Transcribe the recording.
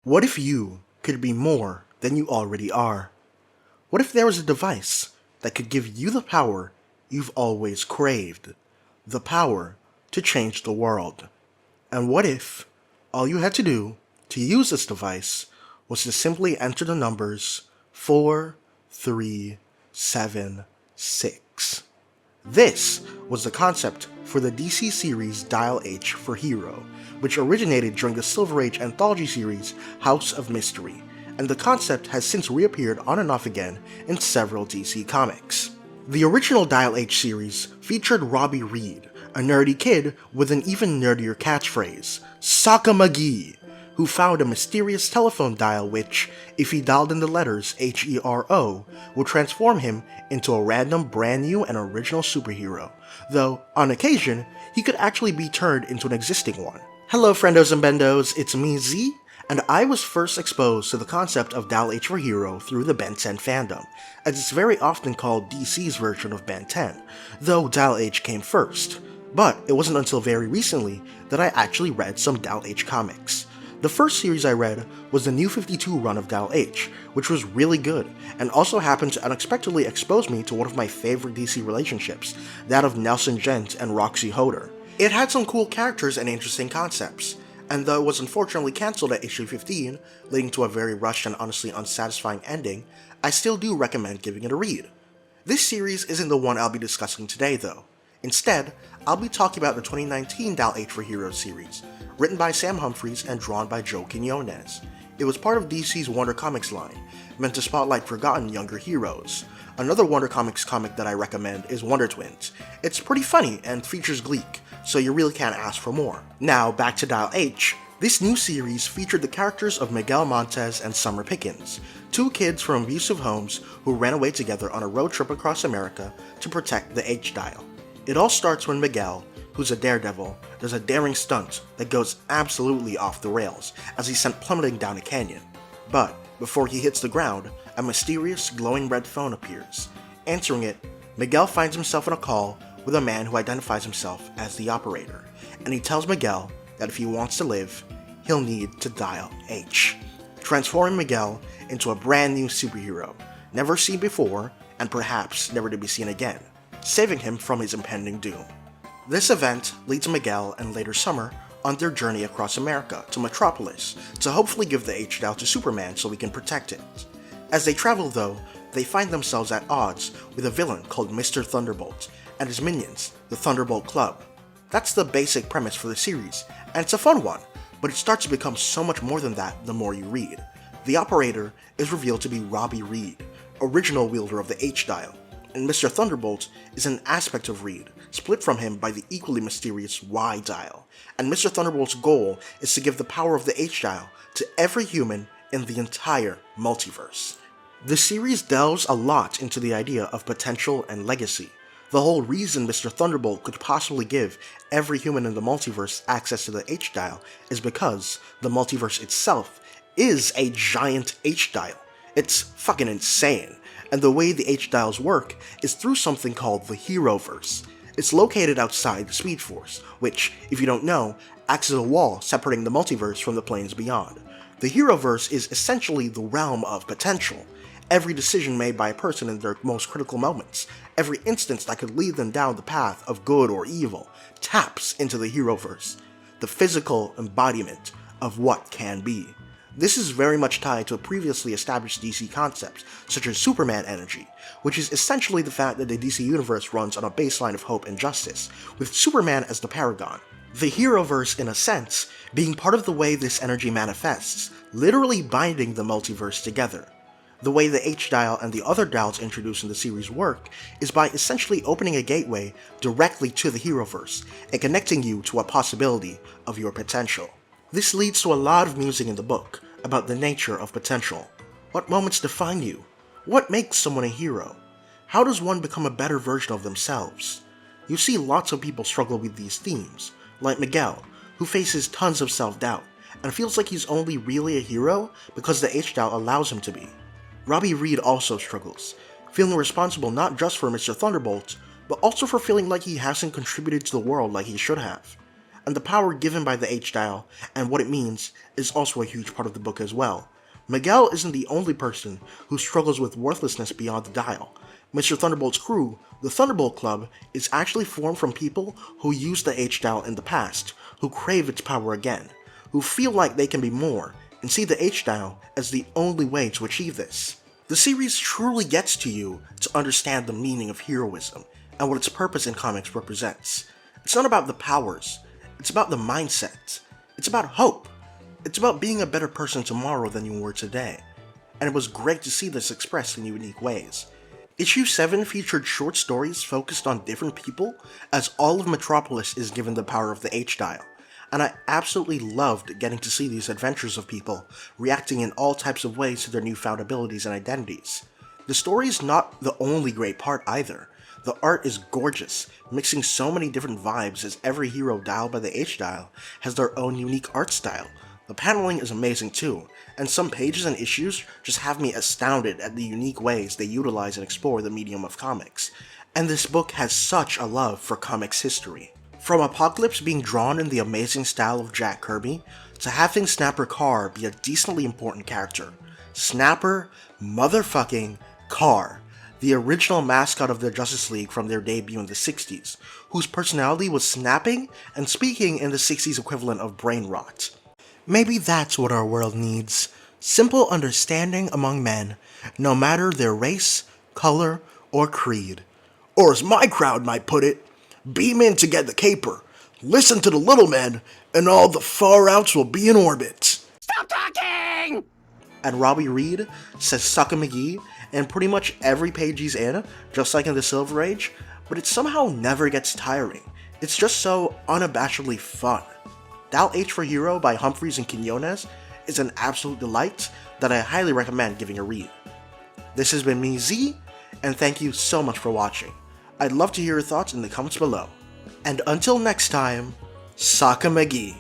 What if you could be more than you already are? What if there was a device that could give you the power you've always craved? The power to change the world. And what if all you had to do to use this device was to simply enter the numbers 4376? This was the concept for the DC series Dial H for Hero, which originated during the Silver Age anthology series House of Mystery, and the concept has since reappeared on and off again in several DC comics. The original Dial H series featured Robbie Reed, a nerdy kid with an even nerdier catchphrase, Socka McGee, who found a mysterious telephone dial which, if he dialed in the letters HERO, would transform him into a random brand new and original superhero, though, on occasion, he could actually be turned into an existing one. Hello friendos and bendos, it's me Z, and I was first exposed to the concept of Dial H for Hero through the Ben 10 fandom, as it's very often called DC's version of Ben 10, though Dial H came first. But it wasn't until very recently that I actually read some Dial H comics. The first series I read was the New 52 run of Dial H, which was really good, and also happened to unexpectedly expose me to one of my favorite DC relationships, that of Nelson Gent and Roxy Hodder. It had some cool characters and interesting concepts, and though it was unfortunately cancelled at issue 15, leading to a very rushed and honestly unsatisfying ending, I still do recommend giving it a read. This series isn't the one I'll be discussing today though. Instead, I'll be talking about the 2019 Dial H for Heroes series, written by Sam Humphries and drawn by Joe Quinones. It was part of DC's Wonder Comics line, meant to spotlight forgotten younger heroes. Another Wonder Comics comic that I recommend is Wonder Twins. It's pretty funny and features Gleek, so you really can't ask for more. Now, back to Dial H. This new series featured the characters of Miguel Montez and Summer Pickens, two kids from abusive homes who ran away together on a road trip across America to protect the H-Dial. It all starts when Miguel, who's a daredevil, does a daring stunt that goes absolutely off the rails as he's sent plummeting down a canyon. But before he hits the ground, a mysterious glowing red phone appears. Answering it, Miguel finds himself on a call with a man who identifies himself as the operator, and he tells Miguel that if he wants to live, he'll need to dial H, transforming Miguel into a brand new superhero, never seen before and perhaps never to be seen again, saving him from his impending doom. This event leads Miguel and later Summer on their journey across America to Metropolis to hopefully give the H-Dial to Superman so he can protect it. As they travel though, they find themselves at odds with a villain called Mr. Thunderbolt and his minions, the Thunderbolt Club. That's the basic premise for the series, and it's a fun one, but it starts to become so much more than that the more you read. The operator is revealed to be Robbie Reed, original wielder of the H-Dial, and Mr. Thunderbolt is an aspect of Reed, split from him by the equally mysterious Y-Dial, and Mr. Thunderbolt's goal is to give the power of the H-Dial to every human in the entire multiverse. The series delves a lot into the idea of potential and legacy. The whole reason Mr. Thunderbolt could possibly give every human in the multiverse access to the H-Dial is because the multiverse itself is a giant H-Dial. It's fucking insane. And the way the H-Dials work is through something called the Heroverse. It's located outside the Speed Force, which, if you don't know, acts as a wall separating the multiverse from the planes beyond. The Heroverse is essentially the realm of potential. Every decision made by a person in their most critical moments, every instance that could lead them down the path of good or evil, taps into the Heroverse, the physical embodiment of what can be. This is very much tied to previously established DC concepts, such as Superman energy, which is essentially the fact that the DC universe runs on a baseline of hope and justice, with Superman as the paragon. The Heroverse, in a sense, being part of the way this energy manifests, literally binding the multiverse together. The way the H-Dial and the other dials introduced in the series work is by essentially opening a gateway directly to the Heroverse and connecting you to a possibility of your potential. This leads to a lot of musing in the book about the nature of potential. What moments define you? What makes someone a hero? How does one become a better version of themselves? You see lots of people struggle with these themes, like Miguel, who faces tons of self-doubt and feels like he's only really a hero because the H-Dial allows him to be. Robbie Reed also struggles, feeling responsible not just for Mr. Thunderbolt, but also for feeling like he hasn't contributed to the world like he should have. and the power given by the H-dial and what it means is also a huge part of the book as well. Miguel isn't the only person who struggles with worthlessness beyond the dial. Mr. Thunderbolt's crew, the Thunderbolt Club, is actually formed from people who used the H-dial in the past, who crave its power again, who feel like they can be more, and see the H-dial as the only way to achieve this. The series truly gets to you to understand the meaning of heroism and what its purpose in comics represents. It's not about the powers, it's about the mindset. It's about hope. It's about being a better person tomorrow than you were today. And it was great to see this expressed in unique ways. Issue 7 featured short stories focused on different people, as all of Metropolis is given the power of the H-dial, and I absolutely loved getting to see these adventures of people reacting in all types of ways to their newfound abilities and identities. The story is not the only great part either. The art is gorgeous, mixing so many different vibes as every hero dialed by the H-dial has their own unique art style. The paneling is amazing too, and some pages and issues just have me astounded at the unique ways they utilize and explore the medium of comics. And this book has such a love for comics history. From Apocalypse being drawn in the amazing style of Jack Kirby, to having Snapper Carr be a decently important character. Snapper motherfucking Carr, the original mascot of the Justice League from their debut in the 60s, whose personality was snapping and speaking in the 60s equivalent of brain rot. Maybe that's what our world needs. Simple understanding among men, no matter their race, color, or creed. Or as my crowd might put it, beam in to get the caper, listen to the little men, and all the far-outs will be in orbit. Stop talking! And Robbie Reed says Sucka McGee in pretty much every page he's in, just like in the Silver Age, but it somehow never gets tiring. It's just so unabashedly fun. Dial H for Hero by Humphries and Quinones is an absolute delight that I highly recommend giving a read. This has been me, Z, and thank you so much for watching. I'd love to hear your thoughts in the comments below. And until next time, Sucka McGee.